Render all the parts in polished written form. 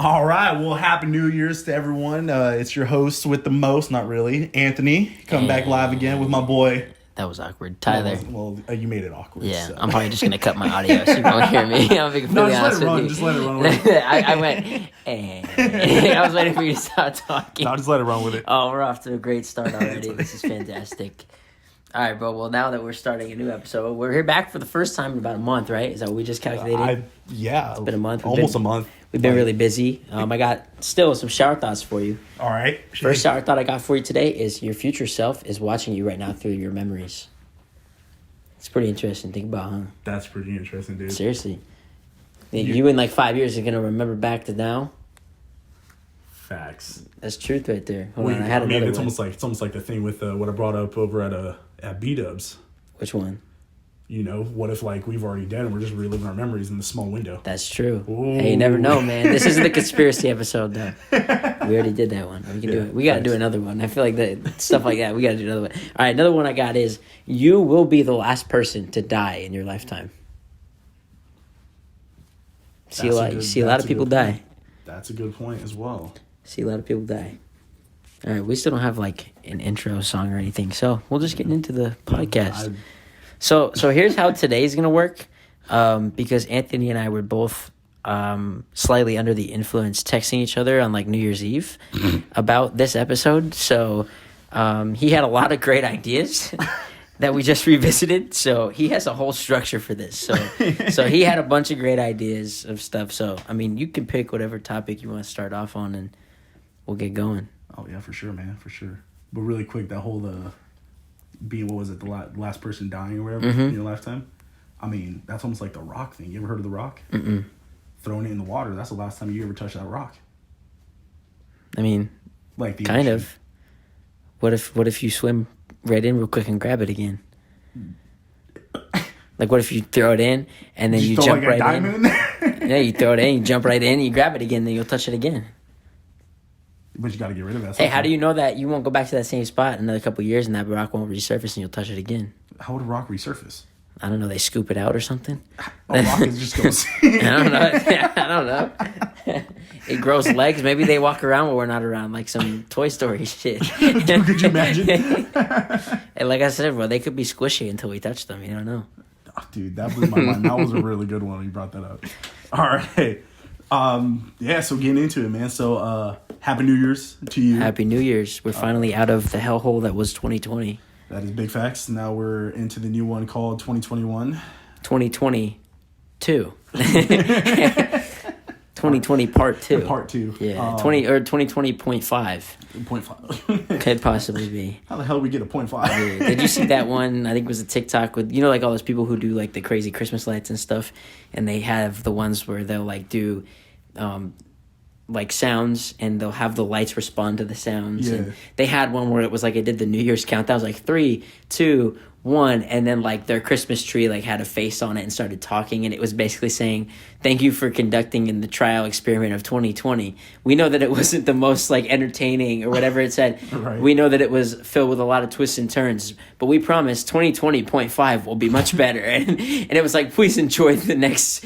All right. Well, happy New Year's to everyone. It's your host with the most, not really, Anthony. Come back live again with my boy. That was awkward. Tyler. Well, you made it awkward. Yeah, so. I'm probably just going to cut my audio so you won't hear me. I'm being completely honest with you. Just let it run with it. I went, I was waiting for you to start talking. No, just let it run with it. Oh, we're off to a great start already. This is fantastic. All right, bro. Well, now that we're starting a new episode, we're here back for the first time in about a month, right? Is that what we just calculated? Yeah. It's been a month. Almost a month. We've been really busy. I got still some shower thoughts for you. All right. First shower thought I got for you today is your future self is watching you right now through your memories. It's pretty interesting to think about, huh? That's pretty interesting, dude. Seriously. You in like 5 years are going to remember back to now? Facts. That's truth right there. Hold on, it's almost like the thing with what I brought up over at B-Dubs. Which one? You know, what if like we've already dead and we're just reliving our memories in the small window? That's true. Ooh. Hey, you never know, man. This isn't the conspiracy episode, though. We already did that one. We can do it. We got to do another one. I feel like that stuff like that. We got to do another one. All right, another one I got is you will be the last person to die in your lifetime. See a lot of people die. That's a good point as well. See a lot of people die. All right, we still don't have like an intro song or anything, so we'll just get into the podcast. So here's how today's gonna work, because Anthony and I were both slightly under the influence, texting each other on like New Year's Eve about this episode. So he had a lot of great ideas that we just revisited. So he has a whole structure for this. So he had a bunch of great ideas of stuff. So I mean, you can pick whatever topic you want to start off on, and we'll get going. Oh yeah, for sure, man, for sure. But really quick, that whole being, what was it, the last person dying or whatever in your lifetime? I mean, that's almost like the Rock thing. You ever heard of the Rock? Mm-mm. Throwing it in the water. That's the last time you ever touched that rock. I mean, like the kind ocean. of. What if you swim right in real quick and grab it again? Like, what if you throw it in and then you jump like right in? Yeah, you throw it in, you jump right in, you grab it again, then you'll touch it again. But you got to get rid of that. Hey, how do you know that you won't go back to that same spot in another couple of years and that rock won't resurface and you'll touch it again? How would a rock resurface? I don't know. They scoop it out or something? A rock just goes... I don't know. It grows legs. Maybe they walk around when we're not around, like some Toy Story shit. Dude, could you imagine? And like I said, bro, they could be squishy until we touch them. You don't know. Oh, dude, that blew my mind. That was a really good one when you brought that up. All right. Yeah, so getting into it, man. So, Happy New Year's to you. Happy New Year's. We're finally out of the hellhole that was 2020. That is big facts. Now we're into the new one called 2021. 2022. 2020 part 2. Part 2. Yeah, 2020.5. 0.5. Could possibly be. How the hell we get a 0.5? Yeah. Did you see that one? I think it was a TikTok with, like all those people who do like the crazy Christmas lights and stuff, and they have the ones where they'll like do like sounds and they'll have the lights respond to the sounds. Yeah. And they had one where it was like, it did the New Year's countdown. It was like 3, 2, 1, and then like their Christmas tree like had a face on it and started talking, and it was basically saying, thank you for conducting in the trial experiment of 2020. We know that it wasn't the most like entertaining or whatever it said. Right. We know that it was filled with a lot of twists and turns, but we promise 2020.5 will be much better. And it was like, please enjoy the next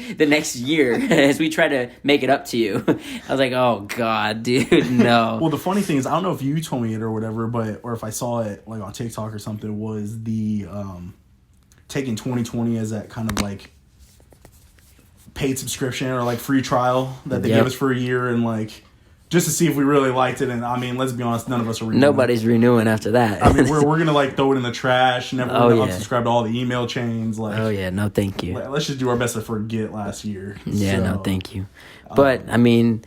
year as we try to make it up to you. I was like, oh God, dude, no. Well, the funny thing is, I don't know if you told me it or whatever, or if I saw it like on TikTok or something, was the taking 2020 as that kind of like paid subscription or like free trial that they gave us for a year, and like just to see if we really liked it. And I mean, let's be honest, none of us are renewing. Nobody's renewing after that. I mean, we're gonna like throw it in the trash, and we're gonna unsubscribe to all the email chains. Like, oh yeah, no thank you. Let's just do our best to forget last year. Yeah, so, no thank you. But I mean,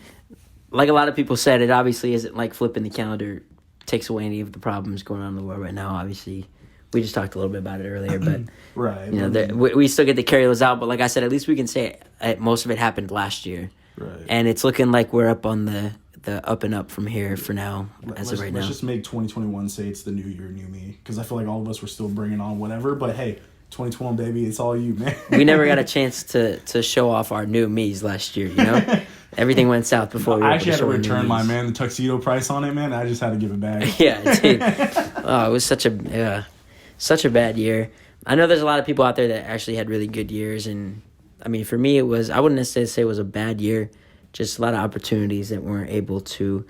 like a lot of people said, it obviously isn't like flipping the calendar takes away any of the problems going on in the world right now. Obviously, we just talked a little bit about it earlier, but right, you know, we still get to carry those out. But like I said, at least we can say most of it happened last year, right? And it's looking like we're up on the up and up from here for now. As of right now, let's just make 2021 say it's the new year, new me, because I feel like all of us were still bringing on whatever. But hey, 2021, baby, it's all you, man. We never got a chance to show off our new me's last year, you know. Everything went south before we were I actually had to return my the tuxedo price on it, man. I just had to give it back. Yeah, dude. Oh, it was such a bad year. I know there's a lot of people out there that actually had really good years, and I mean, for me, I wouldn't necessarily say it was a bad year just a lot of opportunities that weren't able to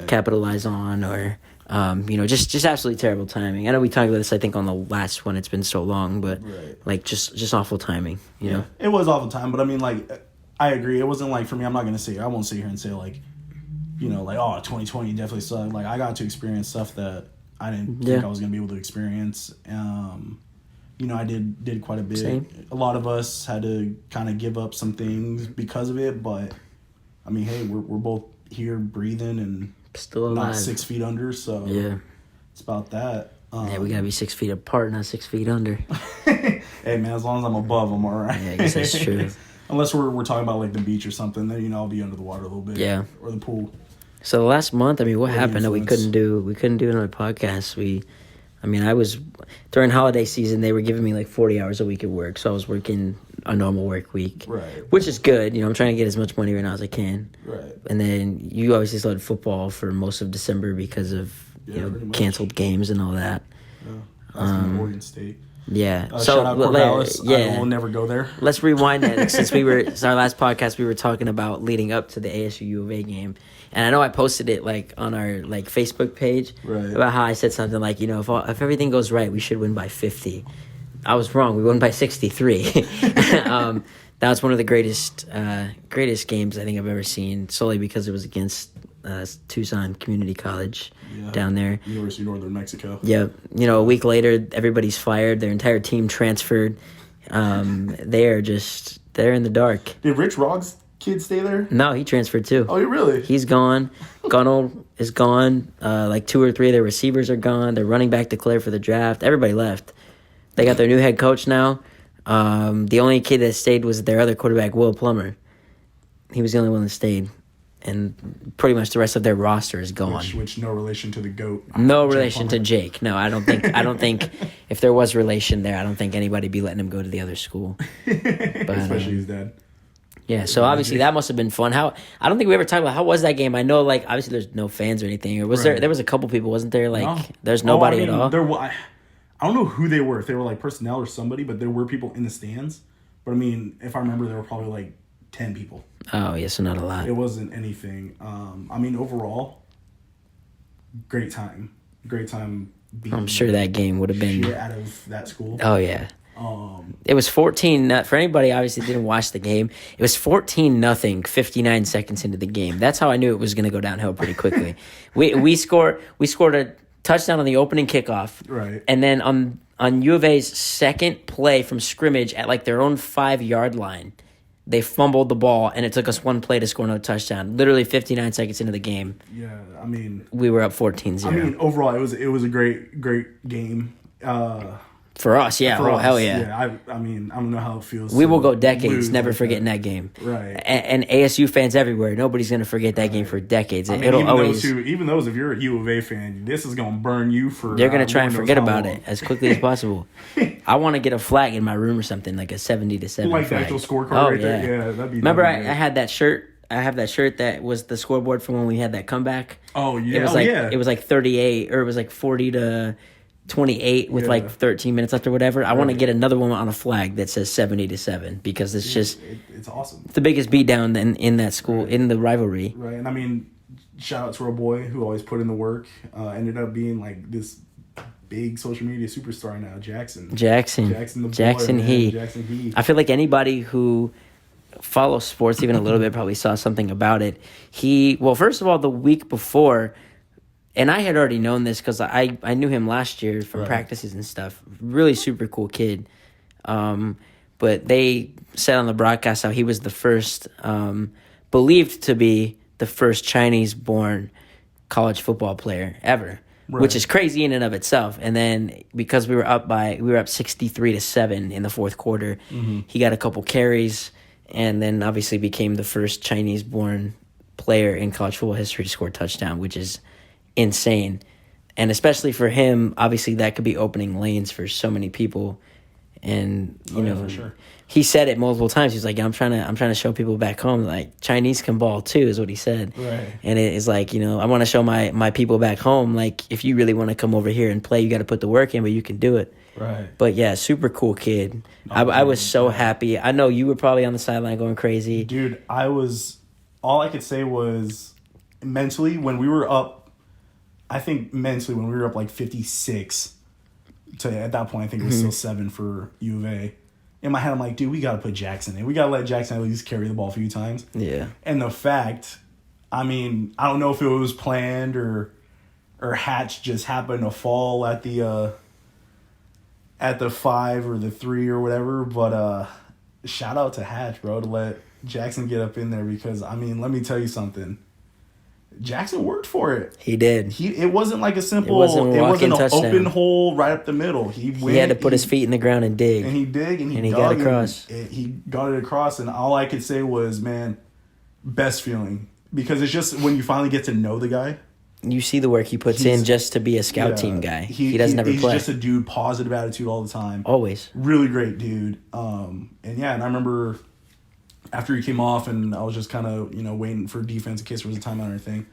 capitalize on, or just absolutely terrible timing. I know we talked about this, I think, on the last one. It's been so long, but like just awful timing. You know, it was awful time. But I mean, like, I agree. It wasn't like, for me, I won't sit here and say like, like, oh, 2020 definitely sucked. Like, I got to experience stuff that I didn't think I was gonna be able to experience. I did quite a bit. Same. A lot of us had to kind of give up some things because of it, but I mean, hey, we're both here breathing and still alive. Not 6 feet under, so it's about that. We gotta be 6 feet apart, not 6 feet under. Hey man, as long as I'm above, I'm all right. Yeah, I guess that's true. Unless we're talking about like the beach or something, then I'll be under the water a little bit. Yeah. Or the pool. So the last month, I mean, what happened that we couldn't do another podcast? I was during holiday season, they were giving me like 40 hours a week at work, so I was working a normal work week, which is good. I'm trying to get as much money right now as I can. Right. And then you obviously still had football for most of December because of canceled games and all that. Yeah. Oregon State. Yeah. So shout out Corvallis. I will never go there. Let's rewind that. Since our last podcast, we were talking about leading up to the ASU U of A game. And I know I posted it like on our like Facebook page about how I said something like, if everything goes right, we should win by 50. I was wrong. We won by 63. That was one of the greatest games I think I've ever seen, solely because it was against Tucson Community College down there. University of Northern Mexico. Yep. A week later, everybody's fired. Their entire team transferred. They're in the dark. Did Rich Roggs' kid stay there? No, he transferred too. Oh, really? He's gone. Gunnell is gone. Like 2 or 3 of their receivers are gone. Their running back declared for the draft. Everybody left. They got their new head coach now. The only kid that stayed was their other quarterback, Will Plummer. He was the only one that stayed. And pretty much the rest of their roster is gone. Which no relation to the GOAT. No relation to Jake. No, I don't think if there was relation there, I don't think anybody'd be letting him go to the other school. But, especially his dad. Yeah, so obviously that must have been fun. I don't think we ever talked about how was that game. I know, like, obviously there's no fans or anything. Or was there was a couple people, wasn't there? Like, no. There's nobody at all. I don't know who they were. If they were like personnel or somebody, but there were people in the stands. But I mean, if I remember, there were probably like 10 people. Oh, yeah, so not a lot. It wasn't anything. Overall, great time. I'm sure that game would have been shit out of that school. Oh, yeah. It was 14. For anybody obviously didn't watch the game, it was 14-0, 59 seconds into the game. That's how I knew it was going to go downhill pretty quickly. we scored a touchdown on the opening kickoff. Right. And then on U of A's second play from scrimmage at like their own 5-yard line, they fumbled the ball, and it took us one play to score no touchdown. Literally 59 seconds into the game. Yeah, we were up 14-0. Overall, it was a great game. For us, yeah. For us, hell yeah. Yeah, I don't know how it feels. We will go decades never forgetting that game. Right. And ASU fans everywhere, nobody's going to forget that game for decades. It'll always. Even those, if you're a U of A fan, this is going to burn you for. They're going to try and forget about it as quickly as possible. I want to get a flag in my room or something, like a 70-7 like flag. Like the actual scorecard right there? Yeah, that'd be. Remember, I had that shirt. I have that shirt that was the scoreboard from when we had that comeback. Oh, yeah. It was like 38, or it was like 40-28 with like 13 minutes left or whatever. I want to get another one on a flag that says 70-7 because it's just it's awesome. It's the biggest beatdown in that school in the rivalry. Right, and shout out to our boy who always put in the work. Ended up being like this big social media superstar now, Jackson. He. I feel like anybody who follows sports even a little bit probably saw something about it. First of all, the week before. And I had already known this because I knew him last year from practices and stuff. Really super cool kid. But they said on the broadcast how he was the first, believed to be the first Chinese-born college football player ever, which is crazy in and of itself. And then because we were up 63-7 in the fourth quarter, he got a couple carries and then obviously became the first Chinese-born player in college football history to score a touchdown, which is insane. And especially for him, obviously that could be opening lanes for so many people. And for sure. He said it multiple times. He's like, I'm trying to show people back home like Chinese can ball too, is what he said. Right. And it is like, I want to show my people back home, like if you really want to come over here and play, you got to put the work in, but you can do it. Right. But yeah, super cool kid. I was so happy. I know you were probably on the sideline going crazy. Dude, I was all I could say was mentally when we were up. I think mentally when we were up like 56 to at that point I think it was still 7 for U of A. In my head I'm like, dude, we gotta put Jackson in. We gotta let Jackson at least carry the ball a few times. Yeah. And the fact, I mean, I don't know if it was planned or Hatch just happened to fall at the 5 or the 3 or whatever, but shout out to Hatch, bro, to let Jackson get up in there because I mean, let me tell you something. Jackson worked for it. He did. It wasn't like a simple. It wasn't an open hole right up the middle. He had to put his feet in the ground and dig. And he dug and he got across. He got it across, and all I could say was, man, best feeling because it's just when you finally get to know the guy. You see the work he puts in just to be a scout team guy. He doesn't ever play. He's just a dude, positive attitude all the time. Always. Really great dude. And I remember after he came off and I was just kind of, waiting for defense in case there was a timeout or anything.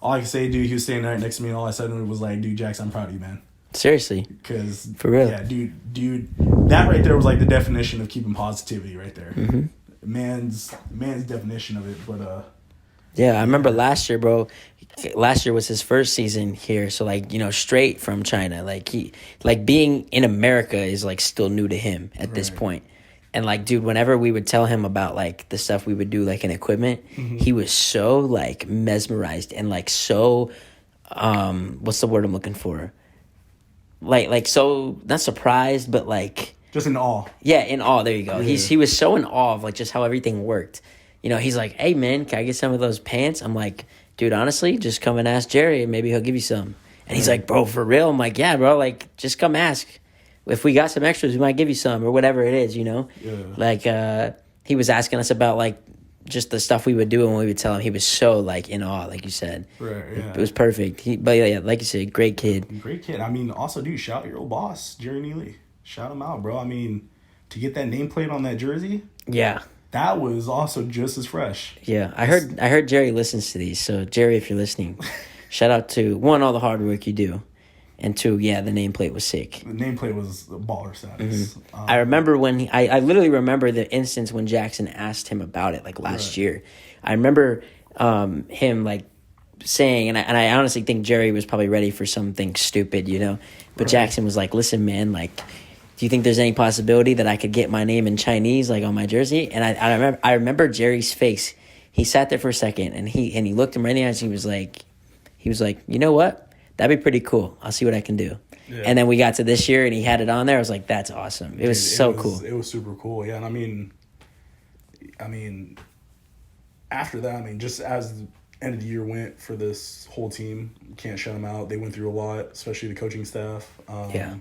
All I could say, dude, he was standing right next to me and all I said to him was like, dude, Jackson, I'm proud of you, man. Seriously. Because, for real. Yeah, dude, that right there was like the definition of keeping positivity right there. Mm-hmm. Man's definition of it, but yeah, I remember last year, bro. Last year was his first season here, so straight from China. Being in America is still new to him at this point. And dude, whenever we would tell him about the stuff we would do in equipment, he was so mesmerized and so what's the word I'm looking for? So not surprised, but just in awe. Yeah, in awe. There you go. Yeah. He was so in awe of just how everything worked. He's like, hey man, can I get some of those pants? I'm like, dude, honestly, just come and ask Jerry and maybe he'll give you some. And he's like, bro, for real? I'm like, yeah, bro, just come ask. If we got some extras, we might give you some or whatever it is, Yeah. He was asking us about just the stuff we would do and we would tell him. He was so in awe, like you said. Right, yeah. It was perfect. But yeah, like you said, great kid. Great kid. I mean, also, dude, shout out your old boss, Jerry Neely. Shout him out, bro. I mean, to get that nameplate on that jersey. Yeah. That was also just as fresh. Yeah, I heard Jerry listens to these. So Jerry, if you're listening, shout out to one, all the hard work you do, and two, yeah, the nameplate was sick. The nameplate was baller status. Mm-hmm. I remember when I literally remember the instance when Jackson asked him about it last year. I remember him saying, and I honestly think Jerry was probably ready for something stupid, but Jackson was like, listen, man, do you think there's any possibility that I could get my name in Chinese, on my jersey? And I remember Jerry's face. He sat there for a second, and he looked him right in the eyes. And he was like, you know what? That'd be pretty cool. I'll see what I can do. Yeah. And then we got to this year, and he had it on there. I was like, that's awesome. It was cool. It was super cool. Yeah, and I mean, after that, just as the end of the year went for this whole team, can't shut them out. They went through a lot, especially the coaching staff. Yeah.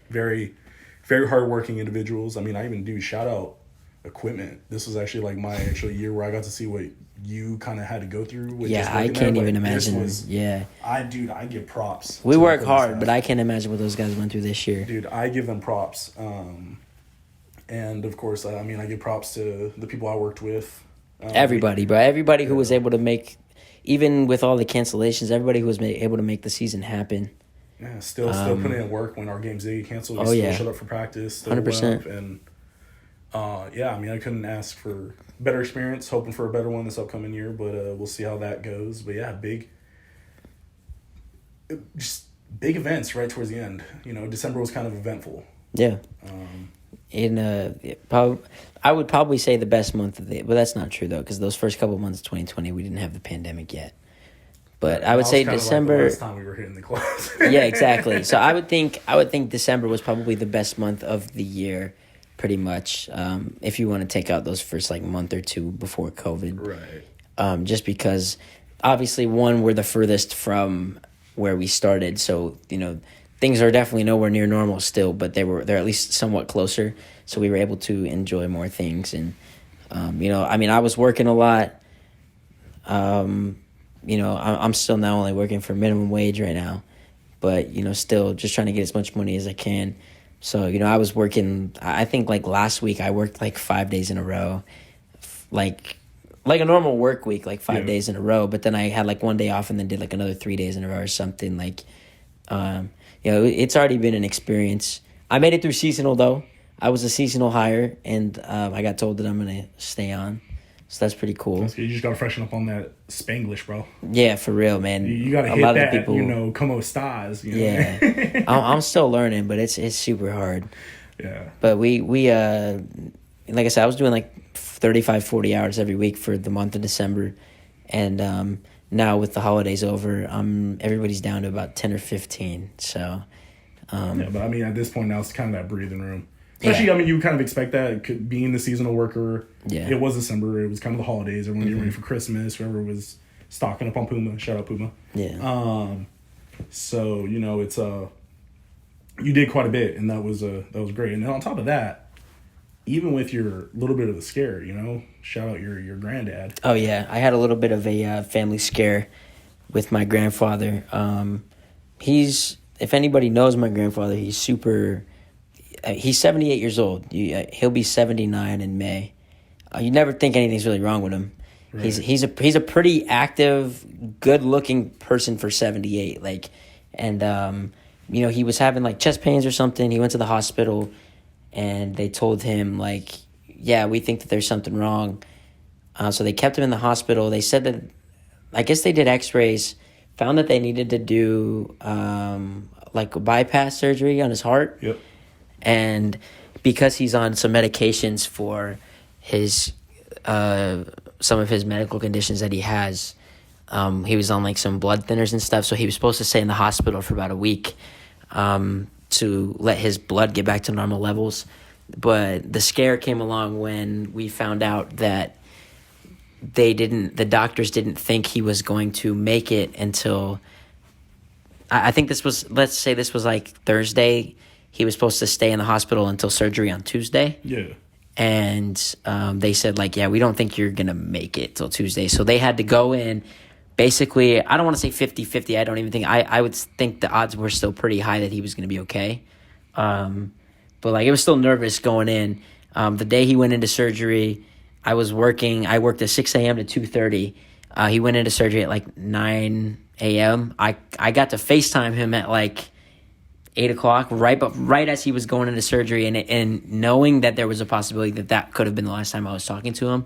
Very, very hardworking individuals. I even do shout out equipment. This was actually my actual year where I got to see what you kind of had to go through. With I can't even imagine. I give props. We work hard, but I can't imagine what those guys went through this year. Dude, I give them props. And of course, I give props to the people I worked with. Everybody, bro. Everybody who was able to make, even with all the cancellations, everybody who was able to make the season happen. Yeah, still putting in work when our games did get canceled. We still showed up for practice. 100%. And I couldn't ask for better experience. Hoping for a better one this upcoming year, but we'll see how that goes. But yeah, big events right towards the end. December was kind of eventful. Yeah. I would probably say the best month of the, but that's not true though, because those first couple months of 2020 we didn't have the pandemic yet. But I would say December. The last time we were hitting the class. Yeah, exactly. So I would think December was probably the best month of the year, pretty much. If you want to take out those first month or two before COVID, right? Just because, obviously, one, we're the furthest from where we started, so things are definitely nowhere near normal still, but they're at least somewhat closer. So we were able to enjoy more things, and I was working a lot. I'm still now only working for minimum wage right now, but, still just trying to get as much money as I can. So, I was working, I think last week I worked 5 days in a row, like a normal work week, 5 days in a row. But then I had 1 day off and then did another 3 days in a row or something. It's already been an experience. I made it through seasonal though. I was a seasonal hire, and I got told that I'm going to stay on. So that's pretty cool. You just got to freshen up on that Spanglish, bro. Yeah, for real, man. You got to hit that, people, como estás. You know? Yeah. I'm still learning, but it's super hard. Yeah. But we like I said, I was doing like 35, 40 hours every week for the month of December. And now with the holidays over, everybody's down to about 10 or 15. So, yeah, but I mean, at this point now, it's kind of that breathing room. Especially, I mean, you kind of expect that being the seasonal worker. Yeah. It was December. It was kind of the holidays. Everyone getting ready for Christmas. Whoever was stocking up on Puma. Shout out Puma. Yeah. So, it's you did quite a bit, and that was great. And then on top of that, even with your little bit of a scare, shout out your granddad. Oh, yeah. I had a little bit of a family scare with my grandfather. If anybody knows my grandfather, he's 78 years old. He'll be 79 in May. You never think anything's really wrong with him. Right. He's a pretty active, good-looking person for 78. He was having like chest pains or something. He went to the hospital, and they told him like, yeah, we think that there's something wrong. So they kept him in the hospital. They said that, I guess they did X-rays, found that they needed to do like a bypass surgery on his heart. Yep. And because he's on some medications for his some of his medical conditions that he has, he was on like some blood thinners and stuff. So he was supposed to stay in the hospital for about a week to let his blood get back to normal levels. But the scare came along when we found out that the doctors didn't think he was going to make it until, I think let's say this was like Thursday. He was supposed to stay in the hospital until surgery on Tuesday. Yeah. And they said, like, yeah, we don't think you're going to make it till Tuesday. So they had to go in. Basically, I don't want to say 50-50. I don't even think – I would think the odds were still pretty high that he was going to be okay. But, like, it was still nervous going in. The day he went into surgery, I was working – I worked at 6 a.m. to 2:30. He went into surgery at, like, 9 a.m. I got to FaceTime him at, like – 8 o'clock, right as he was going into surgery, and knowing that there was a possibility that could have been the last time I was talking to him,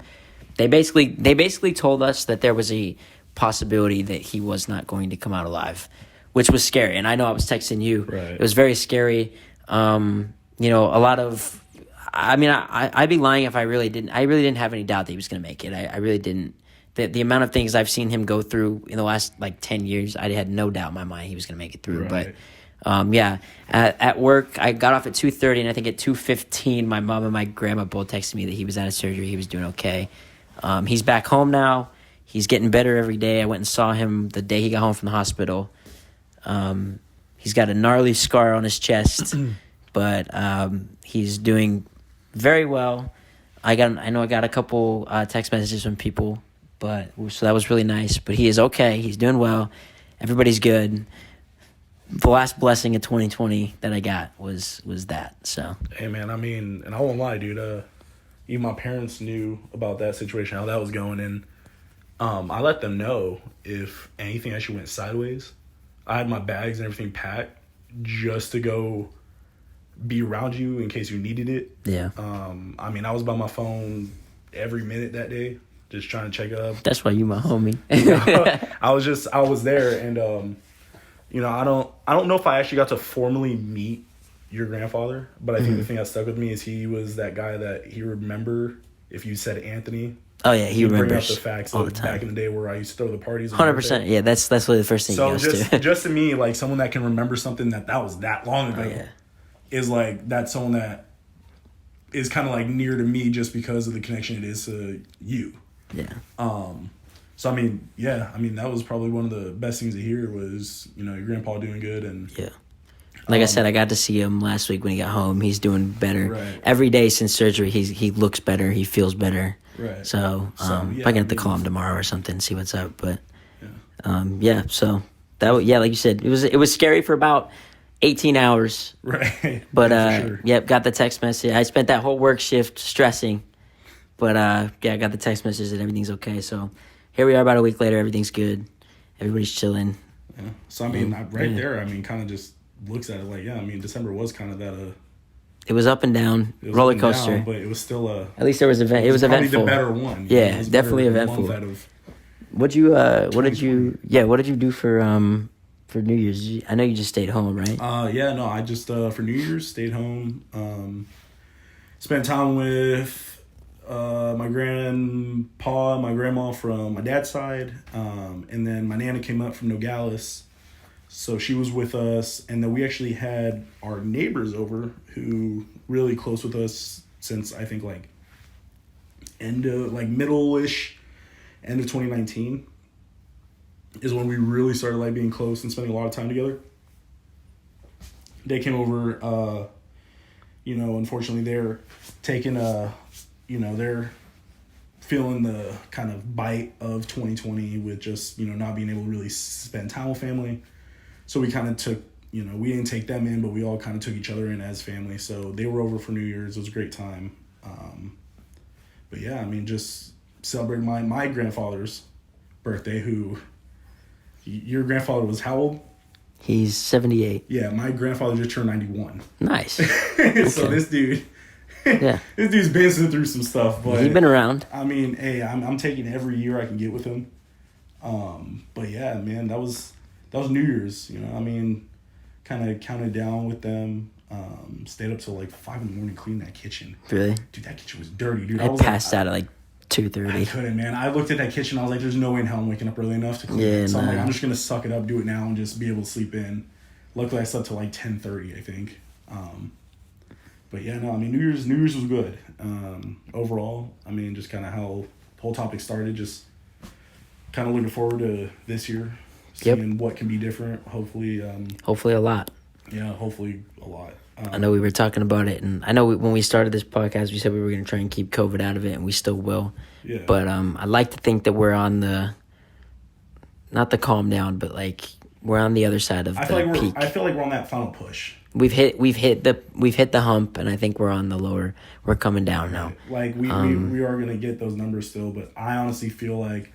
they basically told us that there was a possibility that he was not going to come out alive, which was scary. And I know I was texting you. Right. It was very scary. A lot of, I mean, I'd be lying if I really didn't have any doubt that he was going to make it. I really didn't. The amount of things I've seen him go through in the last like 10 years, I had no doubt in my mind he was going to make it through. Right. But at work, I got off at 2:30, and I think at 2:15, my mom and my grandma both texted me that he was out of surgery. He was doing okay. He's back home now. He's getting better every day. I went and saw him the day he got home from the hospital. He's got a gnarly scar on his chest, but he's doing very well. I know I got a couple text messages from people, so that was really nice. But he is okay. He's doing well. Everybody's good. The last blessing of 2020 that I got was that. So hey man, I mean, and I won't lie, dude, even my parents knew about that situation, how that was going, and I let them know if anything actually went sideways. I had my bags and everything packed just to go be around you in case you needed it. Yeah. I mean, I was by my phone every minute that day, just trying to check up. That's why you my homie. I was there, and I don't know if I actually got to formally meet your grandfather, but I think the thing that stuck with me is he was that guy that he remember if you said Anthony. Oh yeah, he remembers bring up the facts all of the time. Back in the day where I used to throw the parties. 100%. Yeah, that's really the first thing. So he goes to. just to me, like someone that can remember something that was that long ago, is like that's someone that is kind of like near to me just because of the connection it is to you. Yeah. So I mean, that was probably one of the best things to hear was your grandpa doing good, and yeah. Like I said, I got to see him last week when he got home. He's doing better. Right. Every day since surgery, he looks better. He feels better. Right. So I'm gonna have to call him tomorrow or something, see what's up. But so like you said, it was scary for about 18 hours. Right. But sure. got the text message. I spent that whole work shift stressing. But I got the text message that everything's okay. So here we are about a week later. Everything's good. Everybody's chilling. Yeah. So I mean, there, I mean, kind of just looks at it like, December was kind of that It was up and down, It was roller up and coaster. down, but it was still a. At least there was event. It was probably eventful. the better one. Yeah, it was definitely better eventful. month out of What did you? Yeah, what did you do for New Year's? I know you just stayed home, right? Yeah, no, I just for New Year's stayed home. Spent time with my grandpa, my grandma from my dad's side, and then my nana came up from Nogales, so she was with us, and then we actually had our neighbors over who really close with us since I think like middle-ish, end of 2019 is when we really started like being close and spending a lot of time together. They came over, unfortunately they're taking they're feeling the kind of bite of 2020 with just, not being able to really spend time with family. So we kind of took, we didn't take them in, but we all kind of took each other in as family. So they were over for New Year's. It was a great time. But yeah, I mean, just celebrating my grandfather's birthday, who, your grandfather was how old? He's 78. Yeah, my grandfather just turned 91. Nice. So this dude, yeah, this dude's been through some stuff, but he's been around. I mean, hey, I'm taking every year I can get with him. But yeah, man, that was New Year's. I mean, kind of counted down with them. Stayed up till like 5 a.m. cleaning that kitchen. Really? Dude, that kitchen was dirty, dude. I passed out at like 2:30. I couldn't, man. I looked at that kitchen. I was like, "There's no way in hell I'm waking up early enough to clean it." So I'm like, I'm just gonna suck it up, do it now, and just be able to sleep in. Luckily, I slept till like 10:30, I think. But yeah, no. I mean, New Year's was good. Overall, I mean, just kind of how the whole topic started. Just kind of looking forward to this year, seeing what can be different. Hopefully a lot. Yeah, hopefully a lot. I know we were talking about it, and I know when we started this podcast, we said we were going to try and keep COVID out of it, and we still will. Yeah. But I'd like to think that we're on not the calm down, but like we're on the other side of the peak. I feel like we're on that final push. We've hit the hump, and I think we're on the lower. We're coming down now. Like we are going to get those numbers still, but I honestly feel like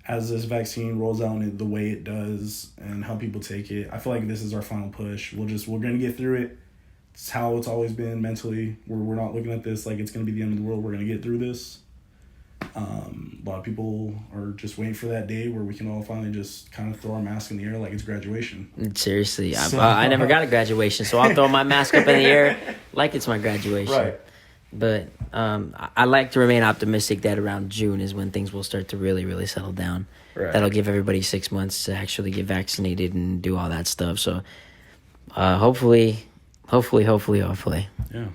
as this vaccine rolls out in the way it does and how people take it, I feel like this is our final push. We're going to get through it. It's how it's always been mentally. We're not looking at this like it's going to be the end of the world. We're going to get through this. A lot of people are just waiting for that day where we can all finally just kind of throw our mask in the air like it's graduation. Seriously, I never got a graduation, so I'll throw my mask up in the air like it's my graduation. Right. But I like to remain optimistic that around June is when things will start to really, really settle down. Right. That'll give everybody 6 months to actually get vaccinated and do all that stuff. So hopefully. Yeah.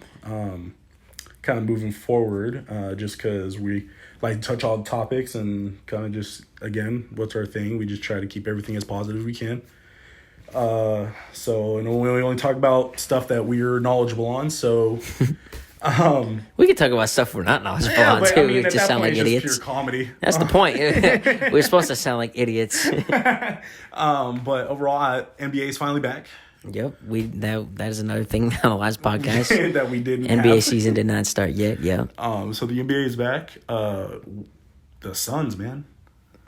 Kind of moving forward, just because we like to touch all the topics and kind of just, again, what's our thing? We just try to keep everything as positive as we can. And we only talk about stuff that we're knowledgeable on, so... we could talk about stuff we're not knowledgeable on, too. We just sound like idiots. Just pure comedy. That's the point. We're supposed to sound like idiots. But overall, NBA is finally back. Yep, that is another thing on the last podcast that we didn't. NBA season did not start yet. Yeah. So the NBA is back. The Suns, man,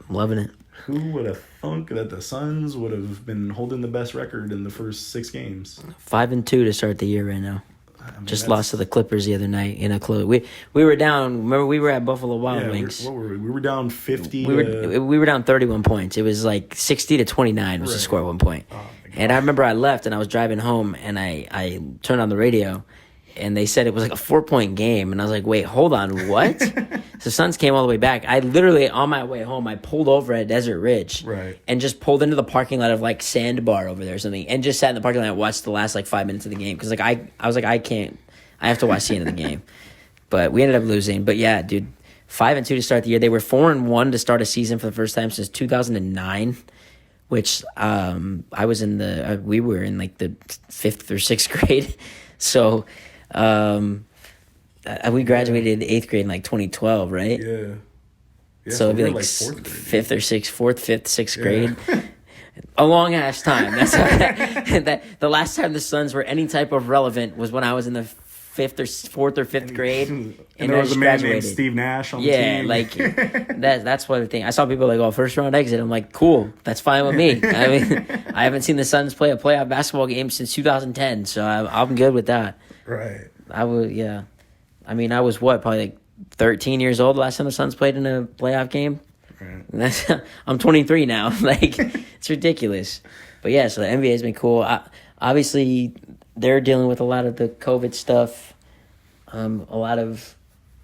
I'm loving it. Who would have thunk that the Suns would have been holding the best record in the first 6 games? 5-2 to start the year right now. Just lost to the Clippers the other night in a close. We were down. Remember, we were at Buffalo Wild Wings. What were we? We were down 50. We were down 31 points. It was like 60-29 was the score at one point. Oh, and I remember I left and I was driving home and I turned on the radio and they said it was like a 4-point game. And I was like, wait, hold on, what? So Suns came all the way back. I literally, on my way home, I pulled over at Desert Ridge. Right. And just pulled into the parking lot of like Sandbar over there or something. And just sat in the parking lot and watched the last like 5 minutes of the game. Because like I was like, I have to watch the end of the game. But we ended up losing. But yeah, dude, 5-2 to start the year. They were 4-1 to start a season for the first time since 2009. Which I was we were in like the 5th or 6th grade. So we graduated 8th grade in like 2012, right? Yeah. So it'd be like 5th or 6th, 4th, 5th, 6th grade. A long ass time. That's the last time the Suns were any type of relevant was when I was in the 4th or 5th grade, and there was a man named Steve Nash on the team. Like that's one thing. I saw people like, first round exit. I'm like, cool, that's fine with me. I mean, I haven't seen the Suns play a playoff basketball game since 2010, so I'm good with that. Right. I was, yeah. I mean, I was probably like 13 years old last time the Suns played in a playoff game. Right. I'm 23 now. Like, it's ridiculous. But yeah, so the NBA has been cool. Obviously, they're dealing with a lot of the COVID stuff. A lot of,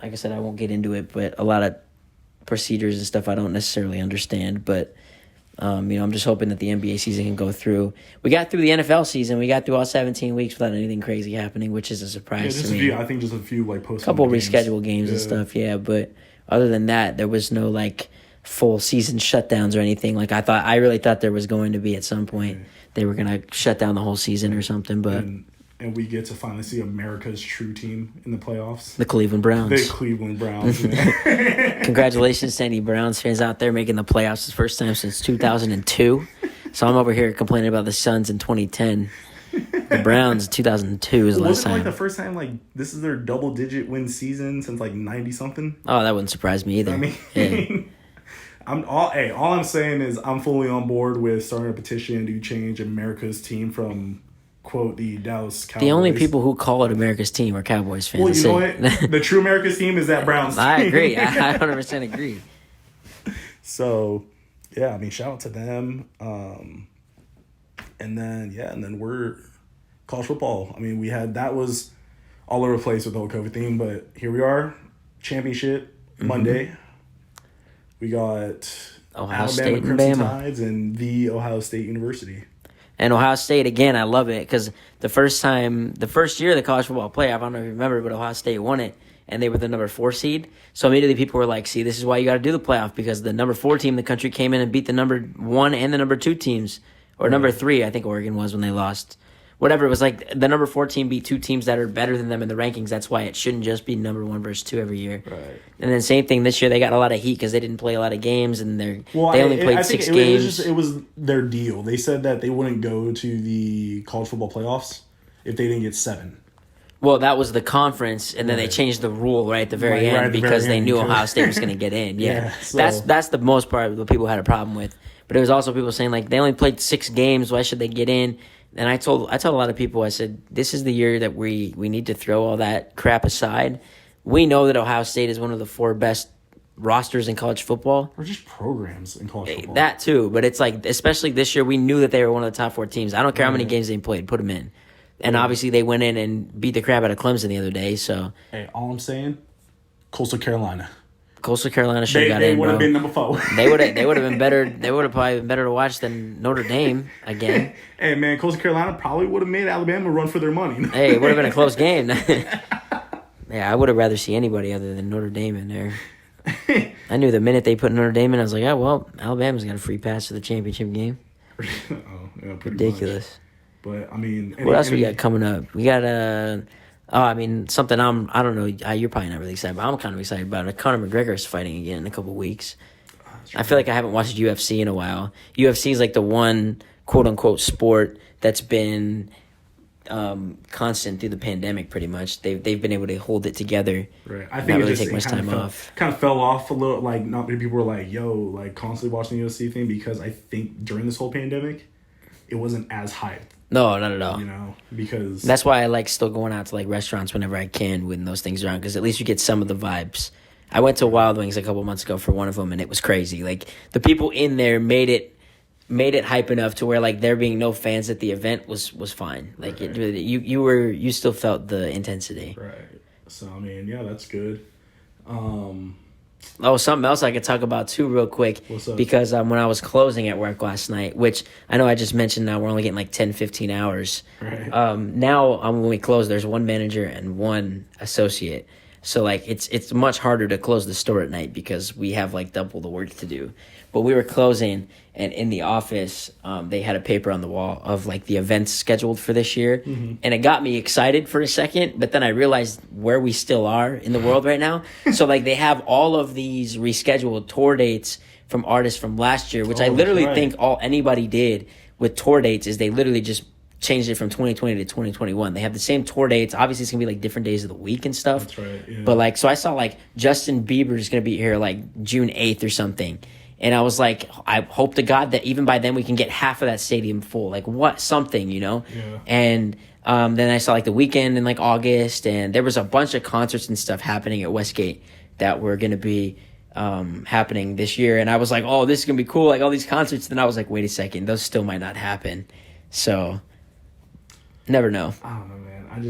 like I said, I won't get into it, but a lot of procedures and stuff I don't necessarily understand. But, I'm just hoping that the NBA season can go through. We got through the NFL season. We got through all 17 weeks without anything crazy happening, which is a surprise to me. I think just a few, like, couple rescheduled games and stuff, yeah. But other than that, there was no, like, full season shutdowns or anything. Like, I really thought there was going to be at some point. They were going to shut down the whole season or something, but... And we get to finally see America's true team in the playoffs. The Cleveland Browns. Man. Congratulations to any Browns fans out there making the playoffs the first time since 2002. So I'm over here complaining about the Suns in 2010. The Browns 2002 is the last time. Like the first time, like, this is their double-digit win season since, like, 90-something? Oh, that wouldn't surprise me either. I mean... Yeah. all I'm saying is I'm fully on board with starting a petition to change America's team from... quote the Dallas Cowboys. The only people who call it America's team are Cowboys fans. Well, you know what? The true America's team is that Browns team. I agree. I 100% agree. So, yeah, I mean, shout out to them. And then we're college football. I mean, that was all over the place with the whole COVID thing, but here we are, championship Monday. We got Ohio State and Crimson Bama. Tides and the Ohio State University. And Ohio State, again, I love it because the first year of the college football playoff, I don't know if you remember, but Ohio State won it, and they were the number 4 seed. So immediately people were like, see, this is why you got to do the playoff, because the number 4 team in the country came in and beat the number 1 and the number 2 teams, or number 3, I think Oregon was when they lost. Whatever, it was like the number 4 team beat 2 teams that are better than them in the rankings. That's why it shouldn't just be number 1 versus 2 every year. Right. And then same thing this year, they got a lot of heat because they didn't play a lot of games, and they only played 6 games. It was their deal. They said that they wouldn't go to the college football playoffs if they didn't get 7. Well, that was the conference, and then they changed the rule right at the very end because they knew Ohio State was going to get in. Yeah, so. That's the most part of what people had a problem with. But it was also people saying, like, they only played 6 games. Why should they get in? And I told a lot of people, I said, this is the year that we need to throw all that crap aside. We know that Ohio State is one of the 4 best rosters in college football. Or just programs in college football. That too, but it's like, especially this year, we knew that they were one of the top 4 teams. I don't care how many games they played, put them in. And obviously they went in and beat the crap out of Clemson the other day. So, hey, all I'm saying, Coastal Carolina should have got in, They would have been number 4. They would have been better. They would have probably been better to watch than Notre Dame again. Hey, man, Coastal Carolina probably would have made Alabama run for their money. Hey, it would have been a close game. Yeah, I would have rather see anybody other than Notre Dame in there. I knew the minute they put Notre Dame in, I was like, oh, well, Alabama's got a free pass to the championship game. Ridiculous. Much. But, I mean... What else we got coming up? We got something I don't know, you're probably not really excited, but I'm kind of excited about it. Conor McGregor is fighting again in a couple weeks. I feel like I haven't watched UFC in a while. UFC is like the one quote-unquote sport that's been constant through the pandemic pretty much. They've been able to hold it together. Right. I think not really take much time off. Kind of fell off a little, like not many people were like, yo, like constantly watching the UFC thing, because I think during this whole pandemic, it wasn't as hyped. No, not at all. You know, because... That's why I like still going out to like restaurants whenever I can when those things are on, because at least you get some of the vibes. I went to Wild Wings a couple months ago for one of them, and it was crazy. Like, the people in there made it hype enough to where, like, there being no fans at the event was fine. Like, right. You still felt the intensity. Right. So, I mean, yeah, that's good. Something else I could talk about too real quick. What's up? Because when I was closing at work last night, which I know I just mentioned now we're only getting like 10, 15 hours. Right. Now when we close, there's 1 manager and 1 associate. So like it's much harder to close the store at night because we have like double the work to do. But we were closing, and in the office, they had a paper on the wall of like the events scheduled for this year, and it got me excited for a second. But then I realized where we still are in the world right now. So like they have all of these rescheduled tour dates from artists from last year, which I literally think all anybody did with tour dates is they literally just changed it from 2020 to 2021. They have the same tour dates. Obviously, it's going to be like different days of the week and stuff. That's right, yeah. But like, so I saw like Justin Bieber is going to be here like June 8th or something. And I was like, I hope to God that even by then we can get half of that stadium full. Like, something, you know? Yeah. And Then I saw like The Weeknd in like August, and there was a bunch of concerts and stuff happening at Westgate that were gonna be happening this year. And I was like, oh, this is gonna be cool, like all these concerts. Then I was like, wait a second, those still might not happen. So never know. I don't know, man. I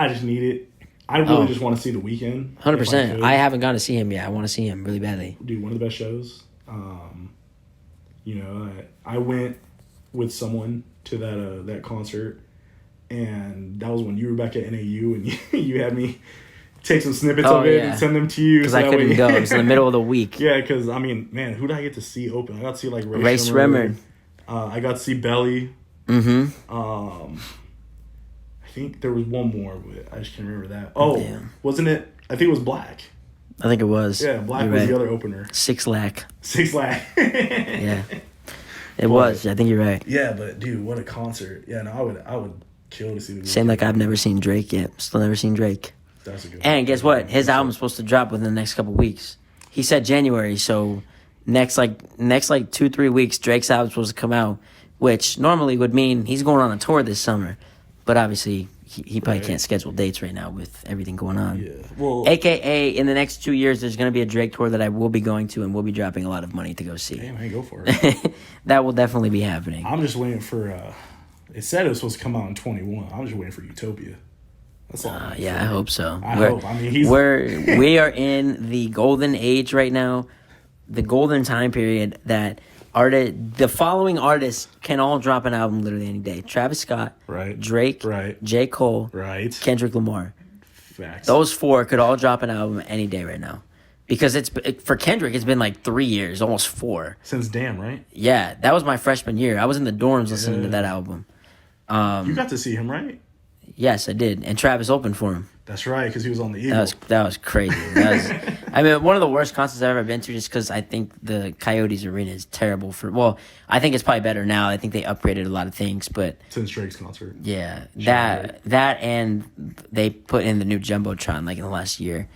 just need it. I really just want to see The Weeknd. 100%. I haven't gone to see him yet. I want to see him really badly. Dude, one of the best shows. I went with someone to that concert, and that was when you were back at NAU, and you had me take some snippets of it and send them to you. Because I couldn't go. It was in the middle of the week. Yeah, because, I mean, man, who did I get to see open? I got to see, like, Ray Shremmer. I got to see Belly. Mm-hmm. I think there was one more, but I just can't remember that. Oh, wasn't it? I think it was Black. I think it was. Yeah, Black was the other opener. 6 Lakh. 6 Lakh. Yeah. It was. I think you're right. Yeah, but dude, what a concert. Yeah, no, I would kill to see the Same like I've never seen Drake yet. Still never seen Drake. That's a good And guess what? His album's supposed to drop within the next couple weeks. He said January, so next 2-3 weeks, Drake's album's supposed to come out, which normally would mean he's going on a tour this summer. But obviously, he probably can't schedule dates right now with everything going on. Yeah. Well, AKA, in the next 2 years, there's going to be a Drake tour that I will be going to and will be dropping a lot of money to go see. Damn, I go for it. That will definitely be happening. I'm just waiting for, it said it was supposed to come out in 21. I'm just waiting for Utopia. That's all. Yeah, I hope so. I hope. I mean, we are in the golden age right now, the golden time period that the following artists can all drop an album literally any day. Travis Scott, right. Drake, right. J. Cole, right. Kendrick Lamar. Facts. Those 4 could all drop an album any day right now. Because for Kendrick, it's been like 3 years, almost 4. Since Damn, right? Yeah, that was my freshman year. I was in the dorms listening to that album. You got to see him, right? Yes, I did. And Travis opened for him. That's right, because he was on the Eagle. That was crazy. I mean, one of the worst concerts I've ever been to, just because I think the Coyotes Arena is terrible I think it's probably better now. I think they upgraded a lot of things, but since Drake's concert. Yeah, that and they put in the new Jumbotron like in the last year.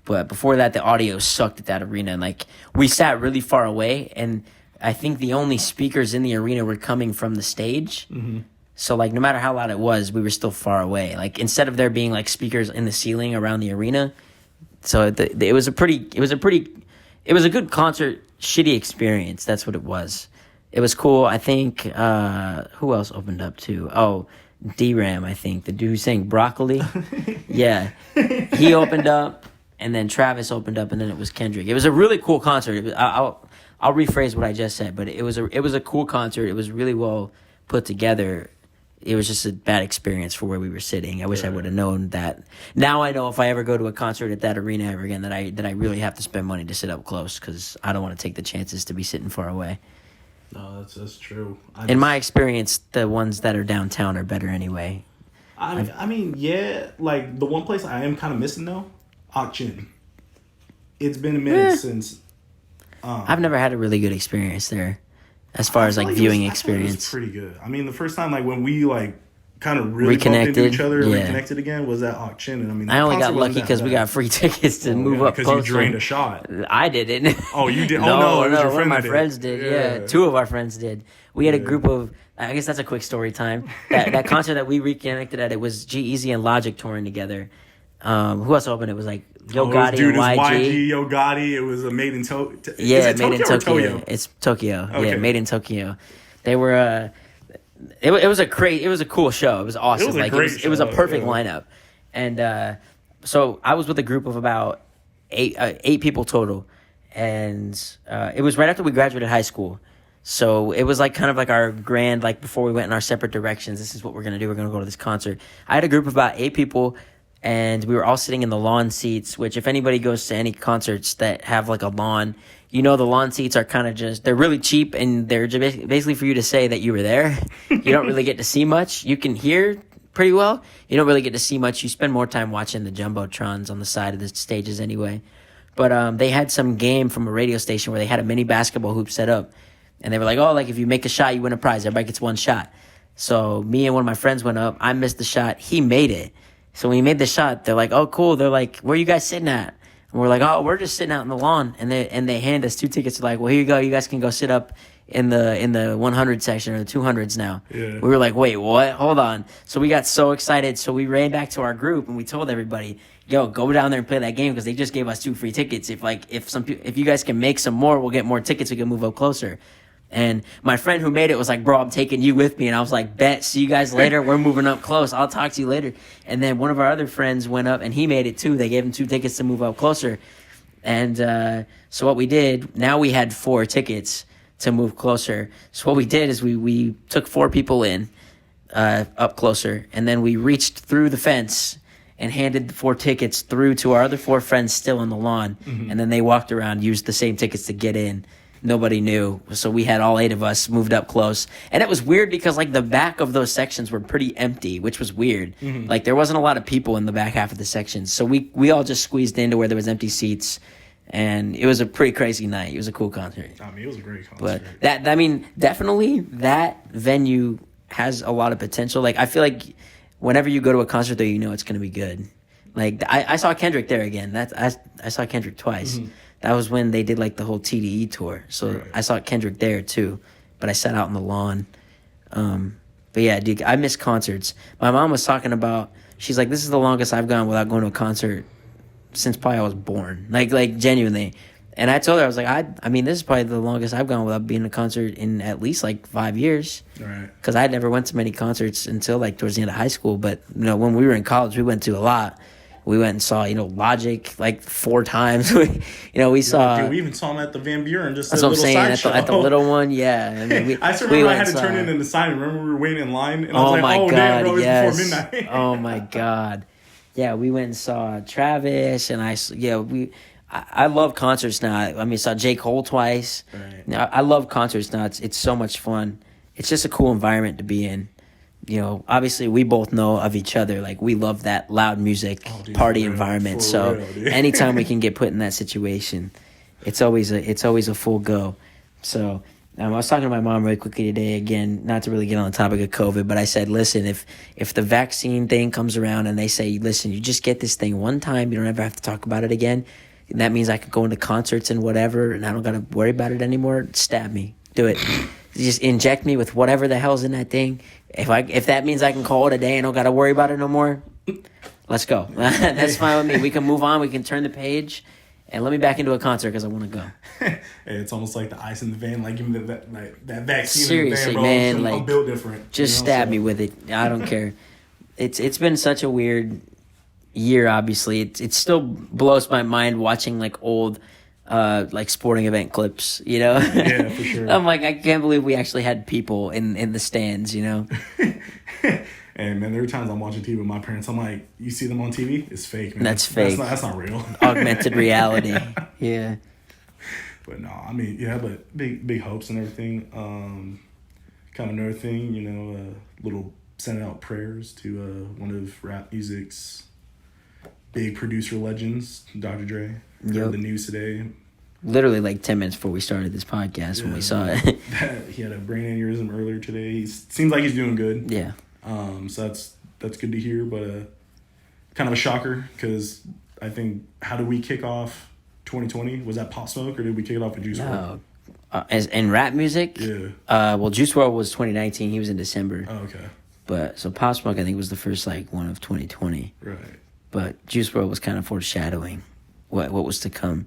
But before that, the audio sucked at that arena, and like we sat really far away, and I think the only speakers in the arena were coming from the stage. Mm-hmm. So, like, no matter how loud it was, we were still far away. Like, instead of there being, like, speakers in the ceiling around the arena. So, it was a good concert, shitty experience. That's what it was. It was cool. I think, who else opened up, too? Oh, D-Ram, I think. The dude who sang Broccoli. Yeah. He opened up, and then Travis opened up, and then it was Kendrick. It was a really cool concert. I'll rephrase what I just said, but it was a cool concert. It was really well put together. It was just a bad experience for where we were sitting. I wish I would have known that. Now I know if I ever go to a concert at that arena ever again that I really have to spend money to sit up close because I don't want to take the chances to be sitting far away. No, that's true. In my experience, the ones that are downtown are better anyway. I mean, yeah, like the one place I am kind of missing though, Auction. It's been a minute since. I've never had a really good experience there. As far as, like, viewing experience. It was pretty good. I mean, the first time, like, when we, like, kind of really bumped into each other and reconnected again was at Auction. And, I mean, I only got lucky because we got free tickets to move up closer. Because you drained a shot. I didn't. Oh, you did? No, it was your one of my friends did. Yeah, 2 of our friends did. We had a group of, I guess that's a quick story time. That concert that we reconnected at, it was G-Eazy and Logic touring together. Who else opened? It was like Yo Gotti and YG. Yo Gotti. It was a made in Tokyo. Yeah, made in Tokyo. It's Tokyo. Okay. Yeah, made in Tokyo. They were. It was a cool show. It was awesome. It was a perfect lineup, and so I was with a group of about eight people total, and it was right after we graduated high school. So it was like kind of like our grand, like before we went in our separate directions. This is what we're gonna do. We're gonna go to this concert. I had a group of about 8 people. And we were all sitting in the lawn seats, which if anybody goes to any concerts that have like a lawn, you know the lawn seats are kind of they're really cheap and they're just basically for you to say that you were there. You don't really get to see much. You can hear pretty well. You don't really get to see much. You spend more time watching the Jumbotrons on the side of the stages anyway. But they had some game from a radio station where they had a mini basketball hoop set up. And they were like, oh, like if you make a shot, you win a prize. Everybody gets 1 shot. So me and one of my friends went up. I missed the shot. He made it. So when we made the shot, they're like, oh, cool. They're like, where are you guys sitting at? And we're like, oh, we're just sitting out in the lawn. And they hand us 2 tickets. They're like, well, here you go. You guys can go sit up in the 100 section or the 200s now. Yeah. We were like, wait, what? Hold on. So we got so excited. So we ran back to our group and we told everybody, yo, go down there and play that game because they just gave us 2 free tickets. If you guys can make some more, we'll get more tickets. We can move up closer. And my friend who made it was like, bro, I'm taking you with me. And I was like, bet, see you guys later. We're moving up close. I'll talk to you later. And then one of our other friends went up and he made it too. They gave him 2 tickets to move up closer. And so what we did, now we had 4 tickets to move closer. So what we did is we took 4 people in up closer. And then we reached through the fence and handed the 4 tickets through to our other 4 friends still on the lawn. Mm-hmm. And then they walked around, used the same tickets to get in. Nobody knew. So we had all 8 of us moved up close. And it was weird because like the back of those sections were pretty empty, which was weird. Mm-hmm. Like there wasn't a lot of people in the back half of the sections. So we all just squeezed into where there was empty seats. And it was a pretty crazy night. It was a cool concert. I mean, it was a great But concert. definitely that venue has a lot of potential. Like I feel like whenever you go to a concert though, you know it's going to be good. Like I saw Kendrick there again. I saw Kendrick twice. Mm-hmm. That was when they did like the whole TDE tour. So right. I saw Kendrick there too, but I sat out on the lawn. But yeah, dude, I miss concerts. My mom was talking about, she's like, this is the longest I've gone without going to a concert since probably I was born. Like genuinely. And I told her, I was like, I mean, this is probably the longest I've gone without being to a concert in at least like 5 years. Right. Because I never went to many concerts until like towards the end of high school. But, you know, when we were in college, we went to a lot. We went and saw, Logic like 4 times. We saw. Dude, we even saw him at the Van Buren. Just that's what I'm saying. At the little one, yeah. I mean, I still remember I had to turn in an assignment. Remember we were waiting in line, and I was like, God, damn, bro, yes. it's before midnight. Oh my God, yeah. We went and saw Travis, and I love concerts now. I mean, saw J. Cole twice. Right. Now, I love concerts now. It's so much fun. It's just a cool environment to be in. Obviously we both know of each other. Like we love that loud music party environment. So anytime we can get put in that situation, it's always a full go. So I was talking to my mom really quickly today. Again, not to really get on the topic of COVID, but I said, listen, if the vaccine thing comes around and they say, listen, you just get this thing one time, you don't ever have to talk about it again. And that means I could go into concerts and whatever, and I don't got to worry about it anymore. Stab me, do it. Just inject me with whatever the hell's in that thing. If that means I can call it a day and don't got to worry about it no more, let's go. That's fine with me. We can move on. We can turn the page and let me back into a concert because I want to go. Hey, it's almost like the ice in the vein. Like give me that vaccine. Seriously, in the man. vein, bro. Like I'm built different. Just stab me with it. I don't care. It's been such a weird year. Obviously, it still blows my mind watching like old. Like sporting event clips, Yeah, for sure. I'm like, I can't believe we actually had people in the stands, And man, there are times I'm watching TV with my parents. I'm like, you see them on TV? It's fake, man. That's fake. That's not real. Augmented reality. Yeah. But no, I mean, yeah, but big hopes and everything. Kind of another thing, little sending out prayers to one of rap music's big producer legends, Dr. Dre. Heard the news today. Literally like 10 minutes before we started this podcast when we saw it. He had a brain aneurysm earlier today. He seems like he's doing good. Yeah. So that's good to hear, but kind of a shocker because I think, how did we kick off 2020? Was that Pop Smoke or did we kick it off with Juice WRLD? As in rap music? Yeah. Well, Juice WRLD was 2019. He was in December. Oh, okay. But so Pop Smoke I think was the first one of 2020. Right. But Juice WRLD was kind of foreshadowing what was to come.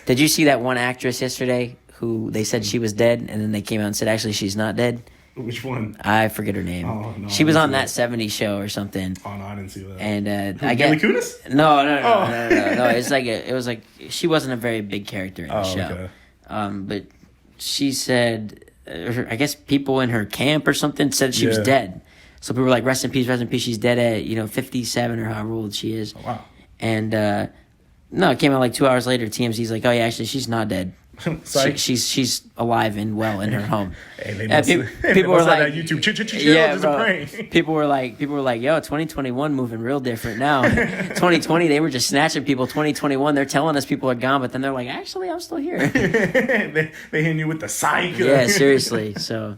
Did you see that one actress yesterday who they said she was dead, and then they came out and said actually she's not dead? Which one? I forget her name. Oh, no, she was on that 70s show or something. Oh no, I didn't see that. And I get Kunis? No. It's it was like she wasn't a very big character in the show. Okay. But she said, I guess people in her camp or something said she was dead. So people were like, rest in peace, she's dead at 57 or however old she is. Oh, wow. And no, it came out like 2 hours later. TMZ's like, oh yeah, actually she's not dead. She's alive and well in her home. Hey, people were like, YouTube, People were like, yo, 2021 moving real different now. 2020 they were just snatching people. 2021 they're telling us people are gone, but then they're like, actually I'm still here. they hitting you with the psych. Yeah, seriously. So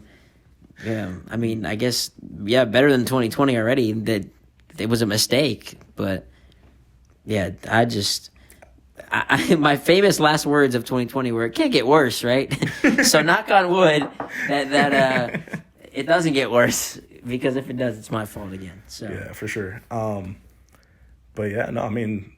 yeah, I mean, I guess better than 2020 already. That it was a mistake, but yeah, my famous last words of 2020 were, "It can't get worse," right? So knock on wood that it doesn't get worse, because if it does, it's my fault again. So yeah, for sure. But yeah, no, I mean,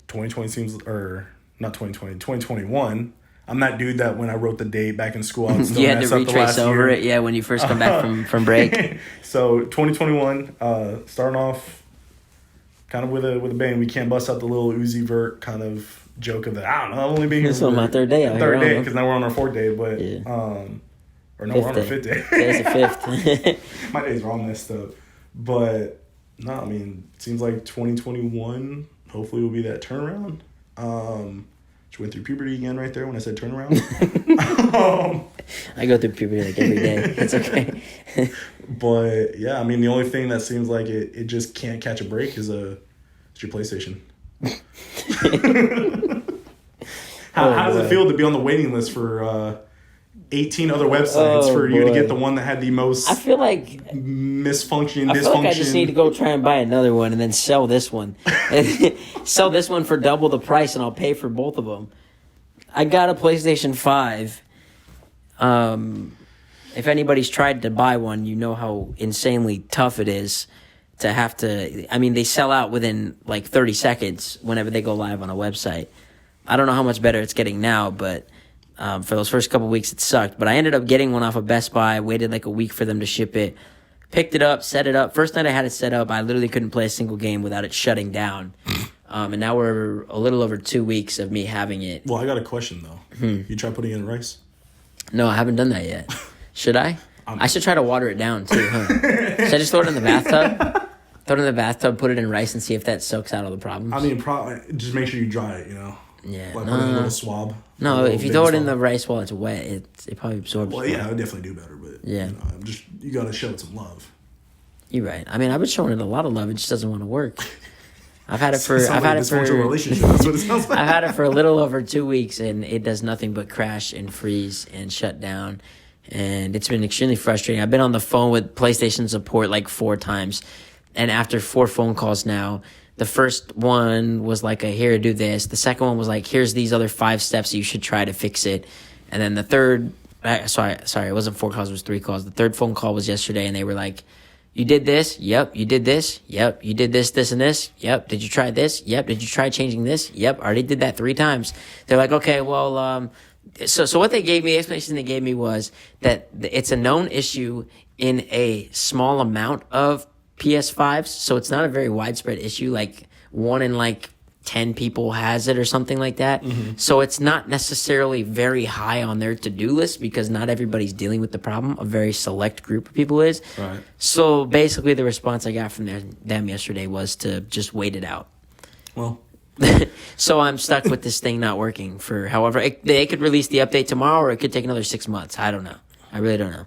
2020 seems, or not 2020, 2021. I'm that dude that when I wrote the date back in school, I would still you had mess to up the retrace last over year. it, yeah, when you first come back from break. So 2021, starting off kind of with a bang. We can't bust out the little Uzi Vert kind of joke of that. I don't know. I've only been here This on my third day out third here, day, because now we're on our fourth day. But Yeah. or no, we're on our fifth day. Today's the fifth. My days are all messed up. But no, I mean, it seems like 2021 hopefully will be that turnaround. She went through puberty again right there when I said turnaround. I go through puberty like every day. It's okay. But yeah, I mean, the only thing that seems like it just can't catch a break is your PlayStation. How does it feel to be on the waiting list for 18 other websites for you to get the one that had the most I feel like dysfunction? I feel like I just need to go try and buy another one and then sell this one. Sell this one for double the price, and I'll pay for both of them. I got a PlayStation 5. If anybody's tried to buy one, you know how insanely tough it is to have to... I mean, they sell out within like 30 seconds whenever they go live on a website. I don't know how much better it's getting now, but for those first couple weeks it sucked. But I ended up getting one off of Best Buy, waited like a week for them to ship it, picked it up, set it up. First night I had it set up, I literally couldn't play a single game without it shutting down. And now we're a little over 2 weeks of me having it. Well, I got a question, though. You try putting it in rice? No, I haven't done that yet. Should I? I should try to water it down, too, huh? Should I just throw it in the bathtub? Throw it in the bathtub, put it in rice, and see if that soaks out all the problems? I mean, just make sure you dry it, you know? Yeah. Like put it in a little swab. No, if you throw it in the rice while it's wet, it probably absorbs. Well, yeah, it would definitely do better, but yeah, you got to show it some love. You're right. I mean, I've been showing it a lot of love. It just doesn't want to work. I've had it for. Relationship. That's what it sounds like. I've had it for a little over 2 weeks, and it does nothing but crash and freeze and shut down, and it's been extremely frustrating. I've been on the phone with PlayStation support like 4 times, and after 4 phone calls now, the first one was like here, do this. The second one was like, here's these other 5 steps you should try to fix it, and then the third. Sorry, it wasn't 4 calls. It was 3 calls. The third phone call was yesterday, and they were like, you did this? Yep. You did this? Yep. You did this, this, and this? Yep. Did you try this? Yep. Did you try changing this? Yep. Already did that 3 times. They're like, okay, well, so what they gave me, the explanation they gave me was that it's a known issue in a small amount of PS5s, so it's not a very widespread issue, like 1 in like 10 people has it or something like that. Mm-hmm. So it's not necessarily very high on their to-do list because not everybody's dealing with the problem. A very select group of people is. Right. So basically the response I got from them yesterday was to just wait it out. Well. So I'm stuck with this thing not working for however... They could release the update tomorrow or it could take another 6 months. I don't know. I really don't know.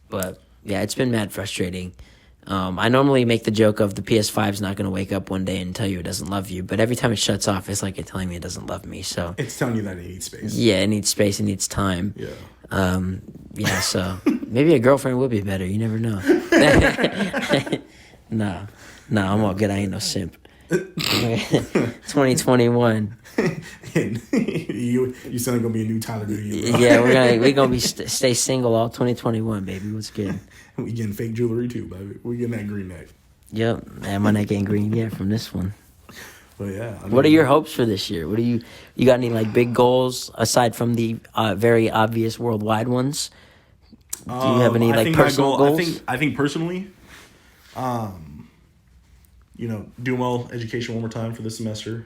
But yeah, it's been mad frustrating. I normally make the joke of the PS5's not going to wake up one day and tell you it doesn't love you, but every time it shuts off, it's like it's telling me it doesn't love me. So it's telling you that it needs space. Yeah, it needs space, it needs time. Yeah. Yeah. So maybe a girlfriend would be better. You never know. No, I'm all good. I ain't no simp. 2021. You said I'm gonna be a new Tyler, do you? Yeah, we're gonna be stay single all 2021, baby. What's good? We getting fake jewelry too, baby. We getting that green neck. Yep, man, my neck ain't green yet from this one. But yeah. What are your hopes for this year? What do you got any like big goals aside from the very obvious worldwide ones? Do you have any like personal goals? I think personally, do well education one more time for this semester.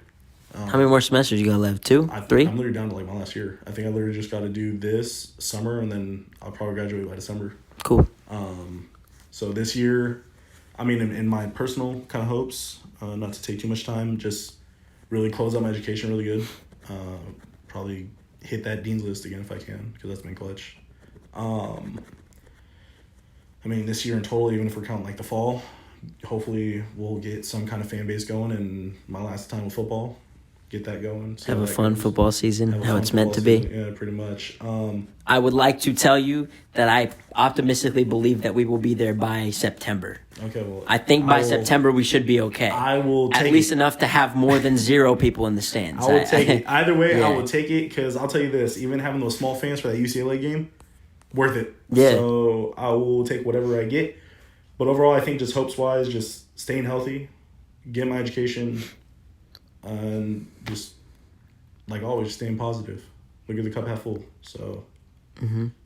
How many more semesters you got left? 2? 3? I'm literally down to like my last year. I think I literally just got to do this summer, and then I'll probably graduate by December. Cool. So this year, I mean, in my personal kind of hopes, not to take too much time, just really close out my education really good. Probably hit that dean's list again if I can, because that's been clutch. I mean, this year in total, even if we're counting like the fall, hopefully we'll get some kind of fan base going, and my last time with football. get that going. Have a fun football season, how it's meant to be. Yeah, pretty much. I would like to tell you that I optimistically believe that we will be there by September. Okay, well, I think by September we should be okay. I will take at least enough to have more than 0 people in the stands. I will take it. Either way, yeah. I will take it because I'll tell you this: even having those small fans for that UCLA game, worth it. Yeah. So I will take whatever I get. But overall, I think just hopes wise, just staying healthy, getting my education, and just like always, staying positive. Look at the cup half full. So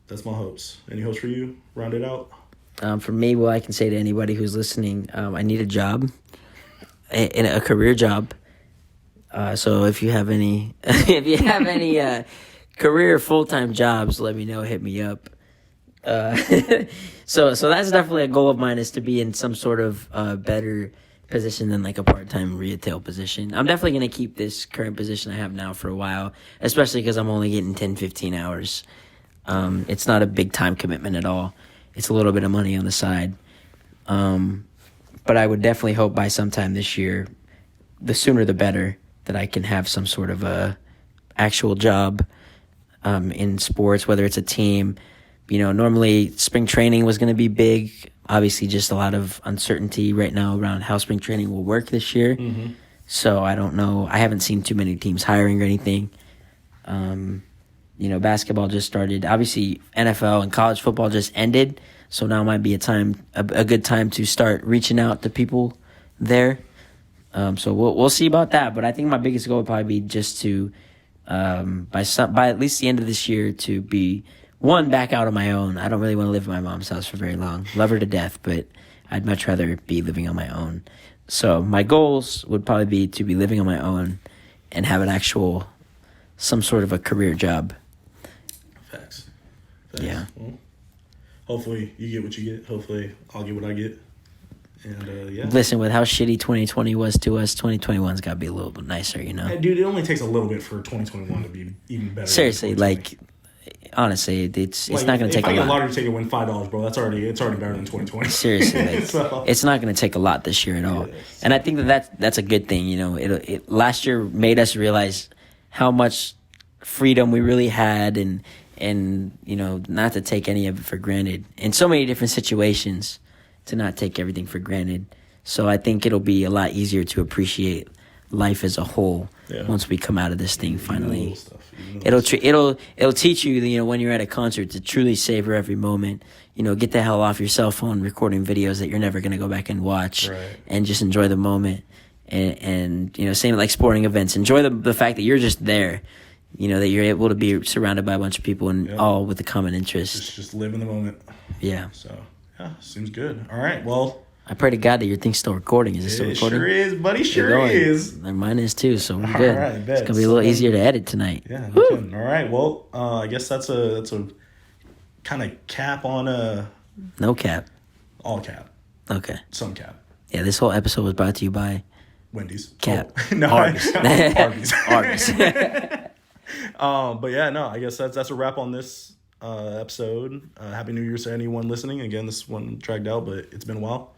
that's my hopes. Any hopes for you? Round it out. For me, what I can say to anybody who's listening, I need a job, a career job. So if you have any, career full-time jobs, let me know. Hit me up. So that's definitely a goal of mine, is to be in some sort of better position than like a part-time retail position. I'm definitely going to keep this current position I have now for a while, especially because I'm only getting 10, 15 hours. It's not a big time commitment at all. It's a little bit of money on the side. But I would definitely hope by sometime this year, the sooner the better, that I can have some sort of a actual job in sports, whether it's a team. You know, normally spring training was going to be big. Obviously, just a lot of uncertainty right now around how spring training will work this year. Mm-hmm. So I don't know. I haven't seen too many teams hiring or anything. You know, basketball just started. Obviously, NFL and college football just ended. So now might be a good time to start reaching out to people there. So we'll see about that. But I think my biggest goal would probably be just to, by at least the end of this year, to be back out on my own. I don't really want to live in my mom's house for very long. Love her to death, but I'd much rather be living on my own. So my goals would probably be to be living on my own and have some sort of a career job. Facts. Yeah. Well, hopefully you get what you get. Hopefully I'll get what I get. And yeah. Listen, with how shitty 2020 was to us, 2021's got to be a little bit nicer, you know? Hey, dude, it only takes a little bit for 2021 to be even better. Seriously, like, honestly, it's not going to take a lot. If I get a lottery ticket, win $5, bro, it's already better than 2020. Seriously, like, it's not going to take a lot this year at all. Yes. And I think that's a good thing, you know. It last year made us realize how much freedom we really had, and you know, not to take any of it for granted in so many different situations, to not take everything for granted. So I think it'll be a lot easier to appreciate life as a whole once we come out of this thing finally. It'll teach you, you know, when you're at a concert, to truly savor every moment. You know, get the hell off your cell phone recording videos that you're never going to go back and watch, and just enjoy the moment. And you know, same like sporting events. Enjoy the fact that you're just there. You know, that you're able to be surrounded by a bunch of people and all with a common interest. Just live in the moment. Yeah. So, yeah, seems good. All right, well, I pray to God that your thing's still recording. Is it still recording? It sure is, buddy. Sure is. Mine is too, so we're good. All right, it's going to be a little easier to edit tonight. Yeah, no kidding. All right, well, I guess that's a kind of cap on a... No cap. All cap. Okay. Some cap. Yeah, this whole episode was brought to you by... Wendy's. Cap. Oh, no, Arby's. Arby's. But yeah, no, I guess that's a wrap on this episode. Happy New Year to anyone listening. Again, this one dragged out, but it's been a while.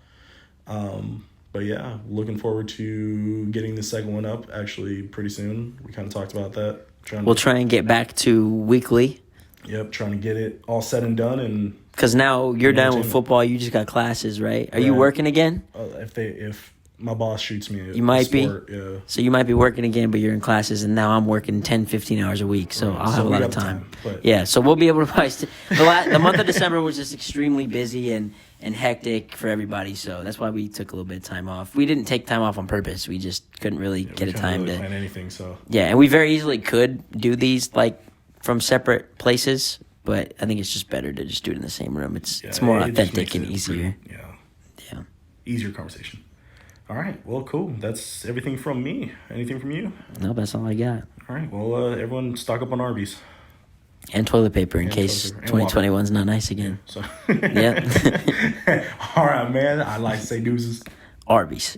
But yeah, looking forward to getting the second one up actually pretty soon. We kind of talked about that. We'll try and get back to weekly. Yep, trying to get it all said and done. And because now you're done with football, you just got classes, right? Are you working again? If my boss shoots me, you might sport, be. Yeah. So you might be working again, but you're in classes, and now I'm working 10, 15 hours a week, so I'll have a lot of time. Yeah, so we'll be able to probably the month of December was just extremely busy and hectic for everybody, so that's why we took a little bit of time off. We didn't take time off on purpose. We just couldn't really get a time to plan anything. So yeah, and we very easily could do these like from separate places, but I think it's just better to just do it in the same room. It's more authentic and easier. Yeah. Easier conversation. All right. Well, cool. That's everything from me. Anything from you? No, that's all I got. All right. Well, everyone stock up on Arby's. And toilet paper in case 2021's not nice again. So. Yeah. All right, man. I like to say deuces. Arby's.